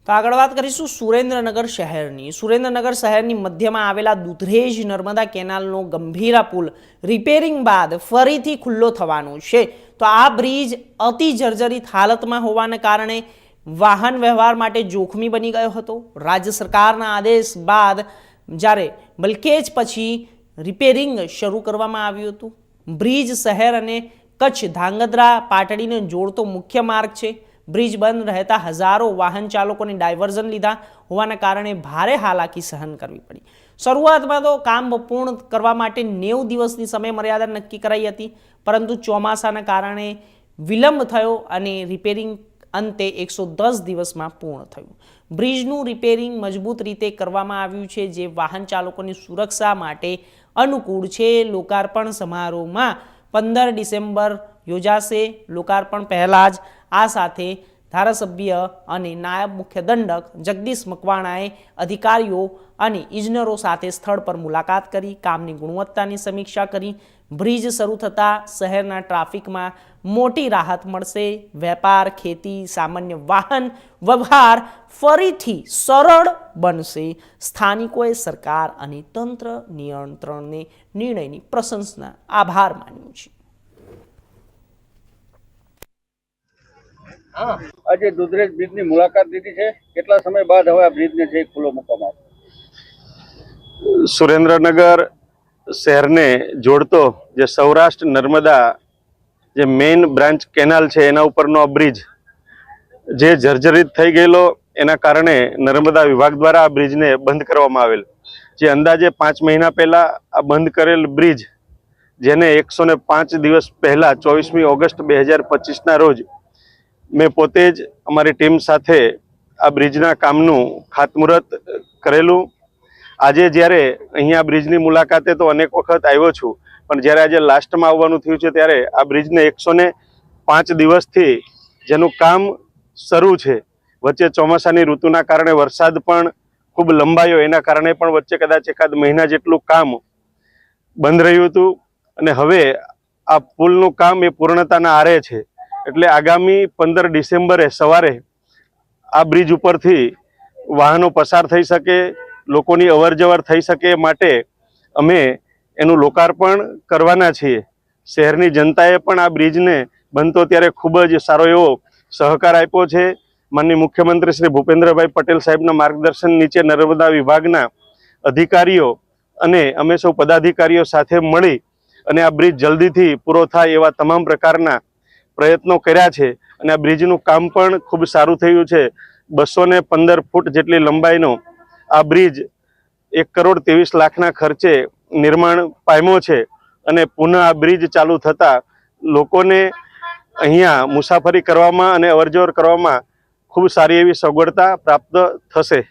તો આગળ વાત કરીશું સુરેન્દ્રનગર શહેરની। સુરેન્દ્રનગર શહેરની મધ્યમાં આવેલા દુધરેજ નર્મદા કેનાલનો ગંભીરા પુલ રિપેરિંગ બાદ ફરીથી ખુલ્લો થવાનો છે। તો આ બ્રિજ અતિ જર્જરિત હાલતમાં હોવાને કારણે વાહન વ્યવહાર માટે જોખમી બની ગયો હતો। રાજ્ય સરકારના આદેશ બાદ જ્યારે બલકેજ પછી રિપેરિંગ શરૂ કરવામાં આવ્યું હતું। બ્રિજ શહેર અને કચ્છ ધાંગધ્રા પાટડીને જોડતો મુખ્ય માર્ગ છે। બ્રિજ બંધ રહેતા હજારો વાહન ચાલકોને ડાયવર્ઝન લીધા હોવાના કારણે ભારે હાલાકી સહન કરવી પડી। શરૂઆતમાં તો કામ પૂર્ણ કરવા માટે 90 દિવસની સમય મર્યાદા નક્કી કરાઈ હતી, પરંતુ ચોમાસાના કારણે વિલંબ થયો અને રિપેરિંગ અંતે 110 દિવસમાં પૂર્ણ થયું। બ્રિજનું રિપેરિંગ મજબૂત રીતે કરવામાં આવ્યું છે, જે વાહન ચાલકોની સુરક્ષા માટે અનુકૂળ છે। લોકાર્પણ સમારોહમાં 15 ડિસેમ્બર યોજાશે। લોકાર્પણ પહેલાં જ આ સાથે ધારાસભ્ય અને નાયબ મુખ્ય દંડક જગદીશ મકવાણાએ અધિકારીઓ અને ઇજનેરો સાથે સ્થળ પર મુલાકાત કરી કામની ગુણવત્તાની સમીક્ષા કરી। બ્રિજ શરૂ થતાં શહેરના ટ્રાફિકમાં મોટી રાહત મળશે। વેપાર, ખેતી, સામાન્ય વાહન વ્યવહાર ફરીથી સરળ બનશે। સ્થાનિકોએ સરકાર અને તંત્ર નિયંત્રણને નિર્ણયની પ્રશંસના આભાર માન્યો છે। આજે દુધરેજ બ્રિજની મુલાકાત લીધી છે। કેટલા સમય બાદ હવે આ બ્રિજને છે ખુલ્લો મૂકવામાં આવશે? સુરેન્દ્રનગર શહેરને જોડતો જે સૌરાષ્ટ્ર નર્મદા જે મેઇન બ્રાન્ચ કેનાલ છે એના ઉપરનો આ બ્રિજ જે જર્જરિત થઈ ગયેલો, એના કારણે નર્મદા વિભાગ દ્વારા આ બ્રિજને બંધ કરવામાં આવેલ। જે અંદાજે 5 મહિના પહેલા આ બંધ કરેલ બ્રિજ, જેને 105 દિવસ પહેલા 24મી ઓગસ્ટ 2025ના રોજ મેં પોતે જ અમારી ટીમ સાથે આ બ્રિજના કામનું ખાતમુહૂર્ત કરેલું। આજે જ્યારે અહીંયા બ્રિજની મુલાકાતે તો અનેક વખત આવ્યો છું, પણ જ્યારે આજે લાસ્ટમાં આવવાનું થયું છે ત્યારે આ બ્રિજને 105 દિવસથી જેનું કામ શરૂ છે, વચ્ચે ચોમાસાની ઋતુના કારણે વરસાદ પણ ખૂબ લંબાયો, એના કારણે પણ વચ્ચે કદાચ એકાદ મહિના જેટલું કામ બંધ રહ્યું હતું અને હવે આ પુલનું કામ એ પૂર્ણતાના આરે છે। એટલે આગામી 15 ડિસેમ્બરે સવારે આ બ્રિજ ઉપરથી વાહનો પસાર થઈ શકે, લોકોની અવરજવર થઈ શકે માટે અમે એનું લોકાર્પણ કરવાના છીએ। શહેરની જનતાએ પણ આ બ્રિજને બનતો ત્યારે ખૂબ જ સારો એવો સહકાર આપ્યો છે। માનનીય મુખ્યમંત્રી શ્રી ભૂપેન્દ્રભાઈ પટેલ સાહેબના માર્ગદર્શન નીચે નર્મદા વિભાગના અધિકારીઓ અને અમે સૌ પદાધિકારીઓ સાથે મળી અને આ બ્રિજ જલ્દીથી પૂરો થાય એવા તમામ પ્રકારના પ્રયત્નો કર્યા છે અને આ બ્રિજનું કામ પણ ખૂબ સારું થયું છે। 215 ફૂટ જેટલી લંબાઈનો આ બ્રિજ 1,23,00,000ના ખર્ચે નિર્માણ પામ્યો છે અને પુનઃ આ બ્રિજ ચાલુ થતાં લોકોને અહીંયા મુસાફરી કરવામાં અને અવરજવર કરવામાં ખૂબ સારી એવી સગવડતા પ્રાપ્ત થશે।